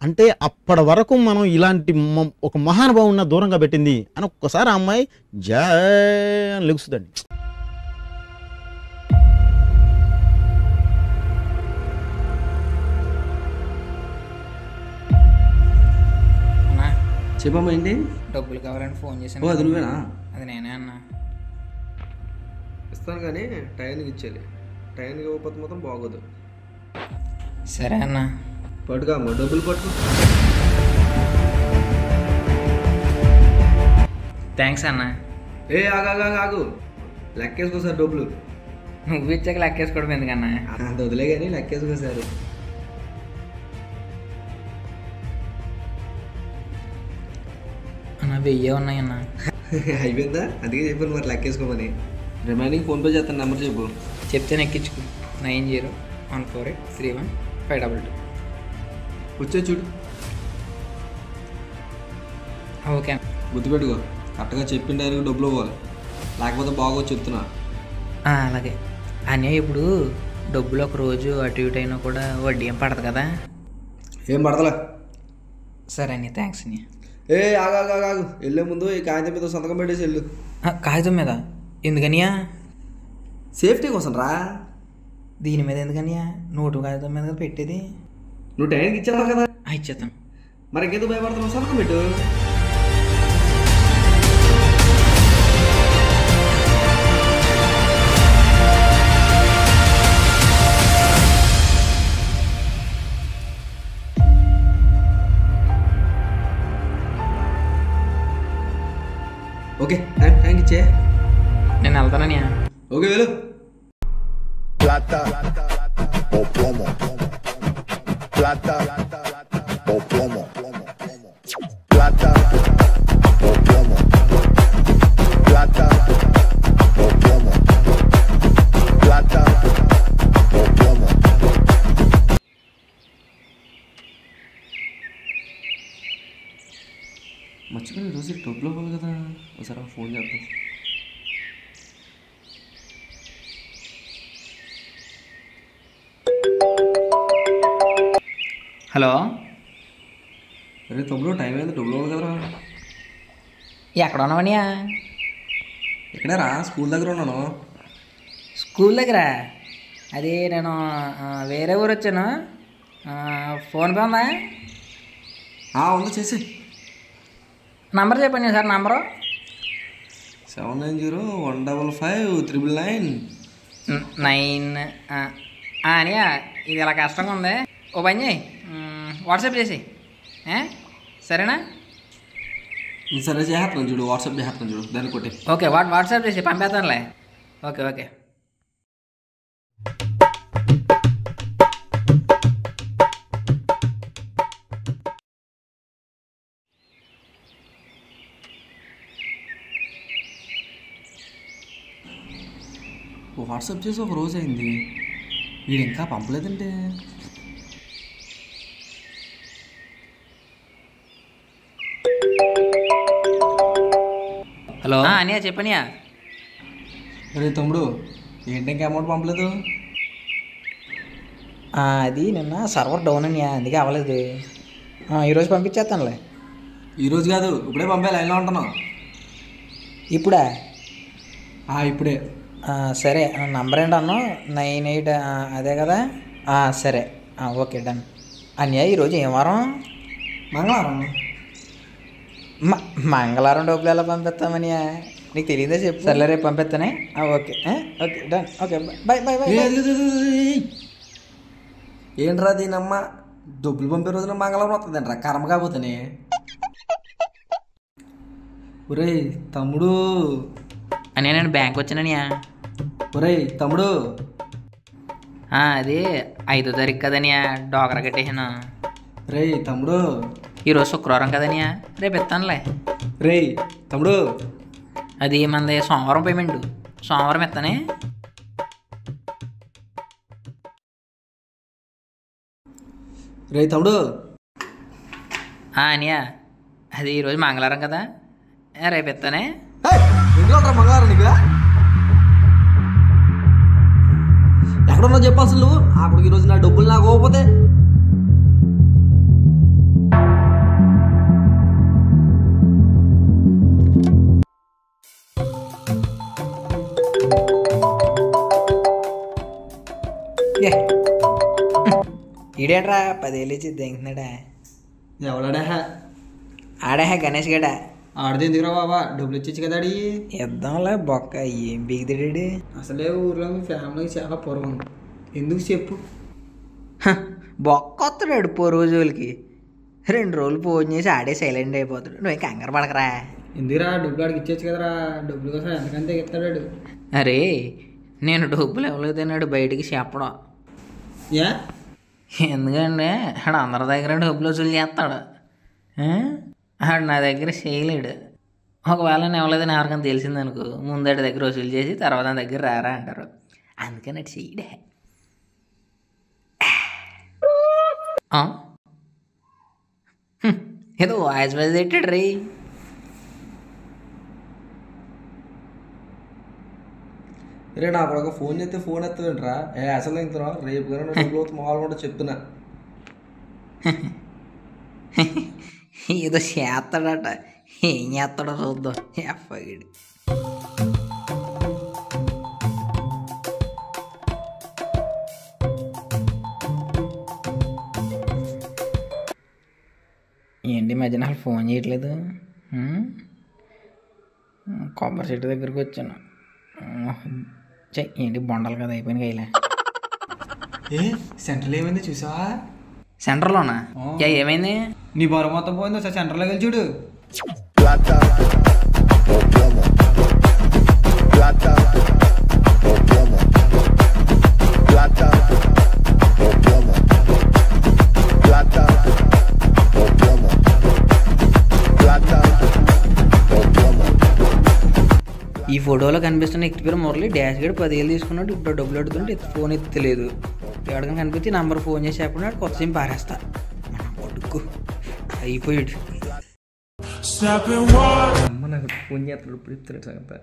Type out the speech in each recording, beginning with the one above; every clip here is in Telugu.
అంటే అప్పటి వరకు మనం ఇలాంటి ఒక మహానుభావున్న దూరంగా పెట్టింది అని ఒక్కసారి ఆ అమ్మాయి జా అని లెగుస్తుందండి. చెప్పమ్మా ఏంటి? డబ్బులు కావాలని ఫోన్ చేశాను. అది నువ్వేనా? అది నేనే అన్నా. ఇస్తాను కానీ టైంకి ఇచ్చేయాలి. టైంకి ఇవ్వకపోతే మొత్తం బాగోదు. సరే అన్న. పట్టుగా అమ్మ డబ్బులు పట్టుకో. థ్యాంక్స్ అన్న. ఆగు లెక్కేసుకో సార్ డబ్బులు. నువ్వు ఇచ్చాక లెక్కేసుకోవడం ఎందుకన్నా? అంత వదిలే కానీ లెక్కేసుకో సార్. అన్న 1000 ఉన్నాయన్న. అయిపోయిందా? అందుకే చెప్పాను మరి లెక్కేసుకోమని. రిమైనింగ్ ఫోన్పే చేస్తాను, నెంబర్ చెప్పు. చెప్తే నెక్కించుకో. 9014831522. వచ్చే చూడు. ఓకే. గుర్తుపెట్టుకో, కరెక్ట్గా చెప్పిన డైరెక్ట్ డబ్బులు ఇవ్వాలి, లేకపోతే బాగోచ్చు చెప్తున్నా. అలాగే అనే. ఇప్పుడు డబ్బులు ఒక రోజు అటు ఇటు అయినా కూడా వడ్డీ ఏం పడదు కదా? ఏం పడతలే. సరే అన్నీ, థ్యాంక్స్ అన్నీ. ఆగు వెళ్ళే ముందు ఈ కాగితం మీద సంతకం పెట్టేసి వెళ్ళు. కాగితం మీద ఎందుకనియా? సేఫ్టీ కోసం రా. దీని మీద ఎందుకనియా? నోటు కాగితం మీద కదా పెట్టేది. నువ్వు టైంకి ఇచ్చావు కదా. ఇచ్చేస్తాను. మరి ఇంకెందుకు భయపడుతున్నావు? సంతకం పెట్టు. ఓకే, టైంకి ఇచ్చే. నేను వెళ్తాననియా. ఓకే వెళ్ళు. Plata o plomo. Plata o plomo. Plata o plomo. Plata o plomo. Plata o plomo. మర్చిపోయి ఈరోజు డబ్బులు ఇవ్వాలి కదా, ఒకసారి ఫోన్ చేద్దాం. హలో. అరే తమ్ముడు, టైం అయింది, డబ్బులు ఇవ్వాలి కదరా. ఎక్కడ ఉన్నావనియా? ఇక్కడే రా, స్కూల్ దగ్గర ఉన్నాను. స్కూల్ దగ్గర? అది నేను వేరే ఊరు వచ్చాను. ఫోన్పే ఉందా? ఉంది, చేసి. నంబర్ చెప్పండి సార్. నంబరు 79015599. 9. అనియా, ఇది ఇలా కష్టంగా ఉంది. ఓ పని చేయి, వాట్సాప్ చేసి. సరేనా? సరే చేస్తాను చూడు, వాట్సాప్ చేస్తాను చూడు, దాన్ని కొట్టి. ఓకే, వాట్సాప్ చేసి పంపేస్తానులే. ఓకే. వాట్సాప్ చేసి ఒక రోజు అయింది, వీడు ఇంకా పంపలేదంటే. హలో అనియా, చెప్పనియా. అరే తమ్ముడు, ఏంటి ఇంకా అమౌంట్ పంపలేదు? అది నిన్న సర్వర్ డౌన్ అనియా, అందుకే అవ్వలేదు. ఈరోజు పంపించేస్తానులే. ఈరోజు కాదు, ఇప్పుడే పంపే, లైన్లో ఉంటున్నావు. ఇప్పుడా? ఇప్పుడే. సరే, నంబర్ ఏంటన్నా? 98. అదే కదా. సరే, ఓకే, డన్. అన్నయ్య, ఈరోజు ఏం వారం? మంగళవారం. మంగళవారం డబ్బులు ఎలా పంపిస్తామనియా? నీకు తెలియదే చెప్పు. సర్లే, రేపు పంపిస్తానే. Okay done. Okay, bye. ఏంట్రా దీనమ్మ, డబ్బులు పంపే రోజున మంగళవారం వస్తుందంట్రా, కర్మ కాకపోతేనే. ఒరేయ్ తమ్ముడు. అని నేను బ్యాంక్ వచ్చాననియా. ఒరేయ్ తమ్ముడు. అది 5వ తారీఖు కదనియా, డోకరా కట్టేసాను. రేయ్ తమ్ముడు. ఈరోజు శుక్రవారం కదనియా, రేపు ఇస్తానులే. రేయ్ తమ్ముడు. అది మనది సోమవారం పేమెంట్, సోమవారం ఇస్తానే. రేయ్ తమ్ముడు. అనియా, అది ఈరోజు మంగళవారం కదా, రేపు ఇస్తానే. మంగళవారం నీకు ఎక్కడున్నా చెప్పాల్సి నువ్వు. అప్పుడు ఈరోజు నా డబ్బులు నాకు ఇవ్వకపోతే ఈడేంట్రా 10 ఏళ్ళు ఇచ్చి దింగుతున్నాడా? ఎవడాడా? ఆడే గణేష్ గడా. ఆడితే ఎందుకురా బాబా, డబ్బులు ఇచ్చేచ్చు కదా అడి. ఇద్దాంలే బొక్క, ఏం బిగిదిడాడు? అసలే ఊర్లో మీ ఫ్యామిలీకి చాలా పొరవం, ఎందుకు చెప్పు. బొక్క వస్తాడు 4 రోజులకి. 2 రోజులు ఫోన్ చేసి ఆడే సైలెంట్ అయిపోతాడు. నువ్వు కంగారు పడకరా. ఎందుకురా, డబ్బులు ఆడికి ఇచ్చేచ్చు కదరా. డబ్బుల కోసం ఎంతకంతే ఇస్తాడు. అరే నేను డబ్బులు ఇవ్వలేదన్నాడు బయటికి చెప్పడం. ఏ ఎందుకంటే ఆడు అందరి దగ్గర డబ్బులు వసూలు చేస్తాడు. ఆడు నా దగ్గర చేయలేడు. ఒకవేళ నేను ఇవ్వలేదని ఎవరికైనా తెలిసిందనుకో, ముందటి దగ్గర వసూలు చేసి తర్వాత నా దగ్గర రారా అంటారు. అందుకని అటు చేయడే. ఏదో వాయిస్ పెట్టాడు రీ. రే నా ఒక ఫోన్ చేస్తే ఫోన్ ఎత్తదంటరా. అసలు ఇంతరా రేపు కానీ డబ్బులు అవుతుంది మామూలు కూడా చెప్తున్నా. ఏదో చేస్తాడట, ఏం చేస్తాడో చూద్దాం. ఎఫ్ఐడి ఏంటి మధ్యన అసలు ఫోన్ చేయట్లేదు? కొబ్బరి చెట్టు దగ్గరికి వచ్చాను. ఏంటి బొండలు కదా అయిపోయిన కైలే. సెంటర్లో ఏమైంది చూసావా? సెంటర్లోనా? ఏమైంది? నీ బరువు మొత్తం పోయింది. ఒకసారి సెంటర్లోకి వెళ్ళి చూడు. Plata o plomo. Plata o plomo. Plata o plomo. Plata o plomo. Plata o plomo. ఈ ఫోటోలో కనిపిస్తున్న వ్యక్తి పేరు మురళి. డాష్ గడ్ 10 ఏళ్ళు తీసుకున్నాడు. ఇప్పుడు డబ్బులు అడుగుతుంటే ఫోన్ ఎత్తలేదు. ఎవరికైనా కనిపించి నంబర్ ఫోన్ చేసి చెప్పినాడు. కొత్త సిమ్ పారేస్తా. మన కొడుకు అయిపోయాడు. అమ్మ నాకు ఫోన్ చేస్తాడు, ఇప్పుడు ఇస్తాడు సంగతి.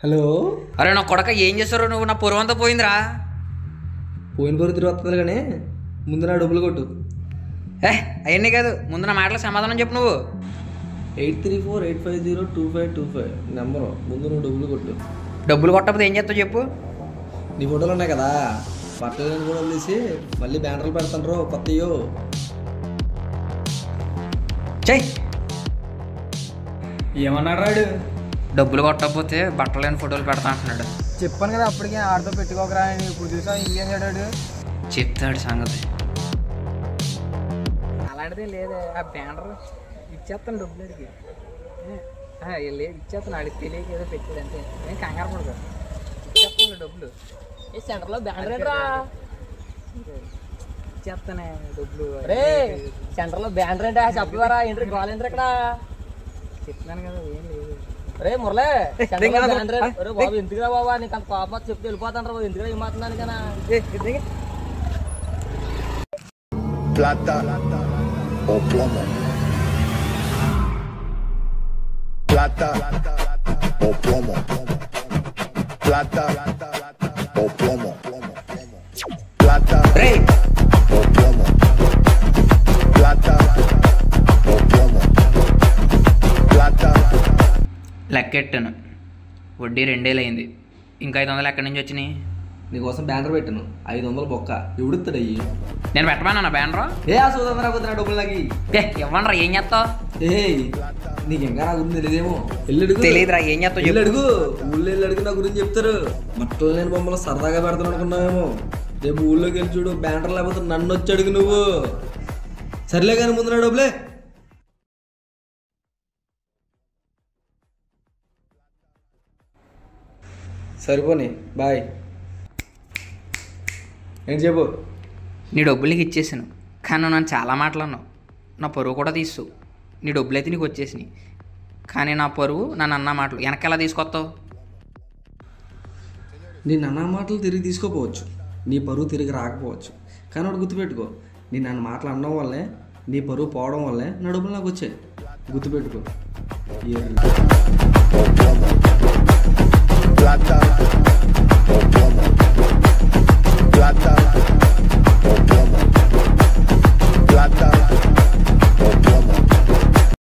హలో. అరే నా కొడక ఏం చేస్తారు నువ్వు? నా పొరవంతా పోయిందిరా. పోయిన పొరుగు తిరిగి వస్తుంది కానీ ముందు నా డబ్బులు కొట్టు. అవన్నీ కాదు, ముందు నా మాటలకు సమాధానం చెప్పు. నువ్వు 8348502525 నెంబరు. ముందు నువ్వు డబ్బులు కొట్టు. డబ్బులు కొట్టకపోతే ఏం చేస్తావు చెప్పు. నీ ఫోటోలు ఉన్నాయి కదా, బట్టలు కూడా తీసి మళ్ళీ బ్యానర్లు పెడతాను కొత్తయో. చెయ్యి. ఏమన్నాడు రాడు? డబ్బులు కొట్టకపోతే బట్టలు లేని ఫోటోలు పెడతా అంటున్నాడు. చెప్పాను కదా అప్పటికే, ఆడితో పెట్టుకోకరా అని. ఇప్పుడు చూసా ఇంకేం చేడాడు? చెప్తాడు సంగతి. అలాంటిదే లేదే. ఆ బ్యానర్ ఇచ్చేస్తాను డబ్బులు అడిగి. లేదు ఇచ్చేస్తాను. ఆడికి తెలియక ఏదో పెట్టాడు అంతే. నేను కంగారు పడదు. ఇచ్చేస్తాను డబ్బులు. ఈ సెంటర్లో బ్యానర్ ఏంట్రా? ఇచ్చేస్తానే డబ్బులు. రే సెంటర్లో బ్యానర్ ఏంటా చెప్పారా? ఏంటి గోల్ ఏంటి ఇక్కడ? చెప్తున్నాను కదా ఏం లేదు. రే మురళే సెంటర్లో బ్యానర్ రే బాబు ఎందుకురా బాబా? నీకు అంత కోపం చెప్తే వెళ్ళిపోతాను రా బాబు. ఎందుకురా ఏమాతున్నాను కదా? Plata o plomo. Plata o plomo. Plata o plomo. Plata రే o plomo. Plata o plomo. Plata. లెక్కెట్టాను. వడ్డీ 2 ఏళ్ళు అయింది. ఇంకా 500 ఎక్కడి నుంచి వచ్చినాయి? నీకోసం బ్యానర్ పెట్టాను, 500 బొక్క. ఎవడుతాడు అయ్యి? నేను పెట్టమన్నా బ్యానరు? అసలు రాకపోతే డబ్బులు లాగి ఇవ్వండిరా. ఏం చేస్తావు? నీకు ఇంకా నా గురించి తెలియదేమో. వెళ్ళడుగు. తెలియదురా. ఏం చేస్తావు? అడుగు. ఊళ్ళో వెళ్ళి అడుగు, నా గురించి చెప్తారు. మట్టలు లేని బొమ్మలు సరదాగా పెడతాను అనుకున్నావేమో. రేపు ఊళ్ళోకి వెళ్ళి చూడు, బ్యానర్ లేకపోతే నన్ను వచ్చి అడుగు నువ్వు. సర్లే కానీ ముందు నా డబ్బులే. సరిపోని బాయ్. ఏంటి చెప్పు. నీ డబ్బులకి ఇచ్చేసాను, కానీ నువ్వు నన్ను చాలా మాట్లాడినావు. నా పరువు కూడా తీసు. నీ డబ్బులు అయితే నీకు వచ్చేసినాయి, కానీ నా పరువు నన్ను అన్న మాటలు వెనకెలా తీసుకొస్తావు? నేను అన్న మాటలు తిరిగి తీసుకోపోవచ్చు, నీ పరువు తిరిగి రాకపోవచ్చు. కానీ ఒకటి గుర్తుపెట్టుకో, నేను నన్ను మాటలు అనడం వల్లే, నీ పరువు పోవడం వల్లే నా డబ్బులు నాకు వచ్చాయి. గుర్తుపెట్టుకో. Plata o plomo. Plata